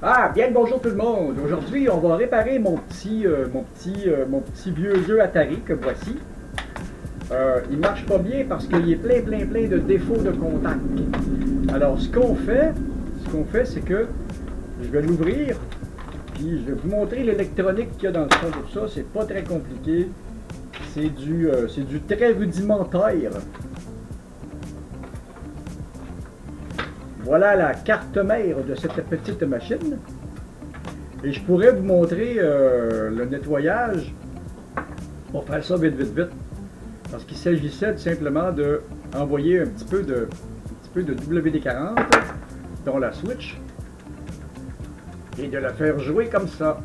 Ah, bien le bonjour tout le monde. Aujourd'hui, on va réparer mon petit vieux jeu Atari que voici. Il marche pas bien parce qu'il est plein de défauts de contact. Alors, ce qu'on fait, c'est que je vais l'ouvrir, puis je vais vous montrer l'électronique qu'il y a dans le fond de tout ça. C'est pas très compliqué. C'est du très rudimentaire. Voilà la carte mère de cette petite machine. Et je pourrais vous montrer le nettoyage pour faire ça vite. Parce qu'il s'agissait tout simplement de envoyer un petit peu de WD-40 dans la switch et de la faire jouer comme ça.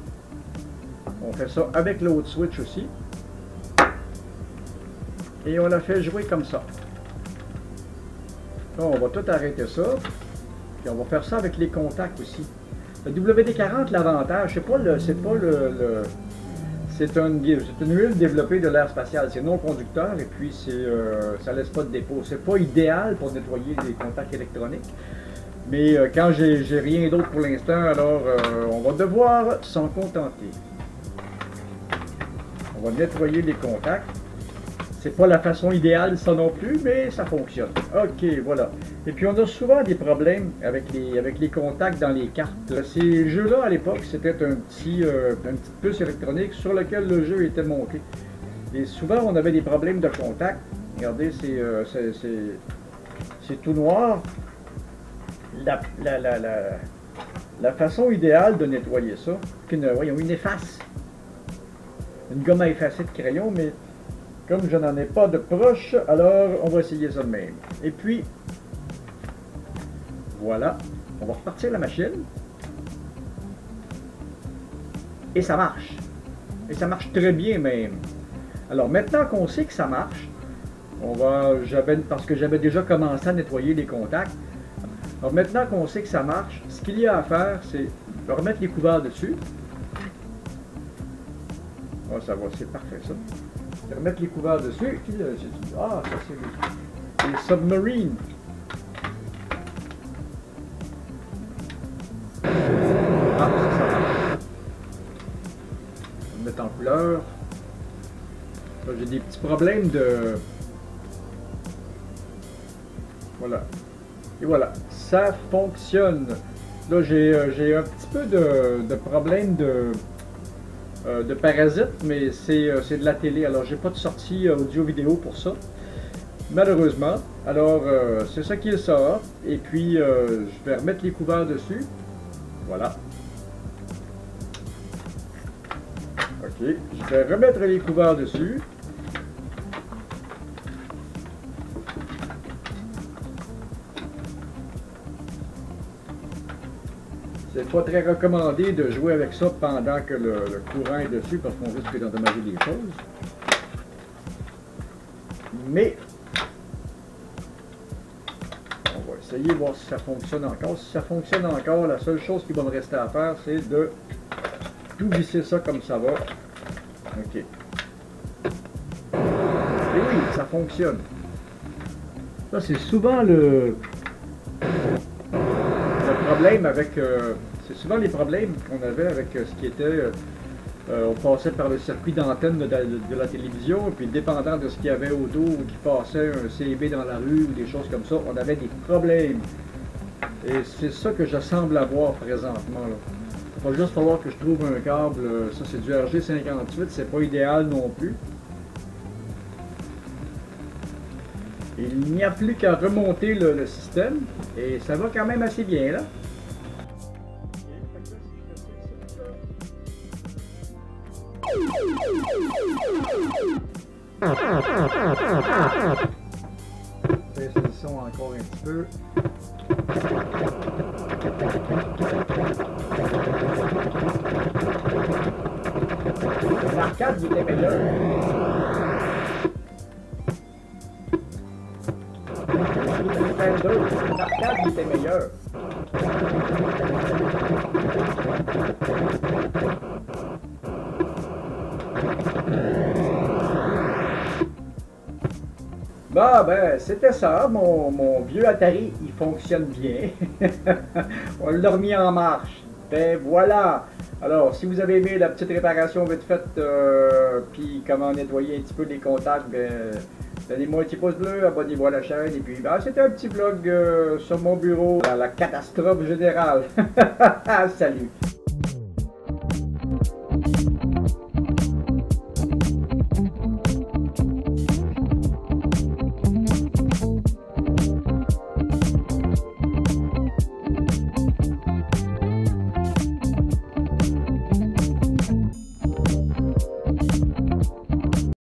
On fait ça avec l'autre switch aussi. Et on la fait jouer comme ça. Là, on va tout arrêter ça. Puis on va faire ça avec les contacts aussi. Le WD-40, l'avantage, c'est une huile développée de l'air spatial. C'est non conducteur et puis ça laisse pas de dépôt. C'est pas idéal pour nettoyer les contacts électroniques. Mais quand j'ai rien d'autre pour l'instant, alors on va devoir s'en contenter. On va nettoyer les contacts. C'est pas la façon idéale ça non plus, mais ça fonctionne. Ok, voilà. Et puis on a souvent des problèmes avec les contacts dans les cartes. Ces jeux-là, à l'époque, c'était une petite puce électronique sur laquelle le jeu était monté. Et souvent, on avait des problèmes de contact. Regardez, c'est tout noir. La façon idéale de nettoyer ça, voyons, une efface. Une gomme à effacer de crayon, mais comme je n'en ai pas de proche, alors on va essayer ça de même. Et puis, voilà, on va repartir la machine. Et ça marche. Et ça marche très bien même. Alors maintenant qu'on sait que ça marche, parce que j'avais déjà commencé à nettoyer les contacts. Alors maintenant qu'on sait que ça marche, ce qu'il y a à faire, c'est de remettre les couverts dessus. Oh, ça va, c'est parfait ça. Remettre les couverts dessus. Ah, ça c'est les submarines. Ah, ça marche. On va le mettre en couleur. Là, j'ai des petits problèmes de... Voilà. Et voilà, ça fonctionne. Là, j'ai un petit peu de problème de parasites, mais c'est de la télé, alors j'ai pas de sortie audio-vidéo pour ça, malheureusement. Alors, c'est ça qui est ça. Et puis, je vais remettre les couverts dessus. Voilà. Ok, je vais remettre les couverts dessus. C'est pas très recommandé de jouer avec ça pendant que le courant est dessus parce qu'on risque d'endommager des choses. Mais on va essayer de voir si ça fonctionne encore. Si ça fonctionne encore, la seule chose qui va me rester à faire, c'est de tout visser ça comme ça va. Ok. Et oui, ça fonctionne. Ça, c'est souvent le problème avec... c'est souvent les problèmes qu'on avait avec ce qui était... on passait par le circuit d'antenne de la télévision, et puis dépendant de ce qu'il y avait autour, qui passait un CB dans la rue ou des choses comme ça, on avait des problèmes. Et c'est ça que je semble avoir présentement. Là. Il va juste falloir que je trouve un câble. Ça, c'est du RG58, c'est pas idéal non plus. Il n'y a plus qu'à remonter le système, et ça va quand même assez bien là. Baisser le son encore un petit peu. L'arcade, il était meilleur. L'arcade, il était meilleur. Bah ben, c'était ça, mon vieux Atari, il fonctionne bien. On l'a remis en marche. Ben voilà! Alors, si vous avez aimé la petite réparation vite faite, puis comment nettoyer un petit peu les contacts, ben, donnez-moi un petit pouce bleu, abonnez-vous à la chaîne, et puis, ben, c'était un petit vlog sur mon bureau, la catastrophe générale. Salut!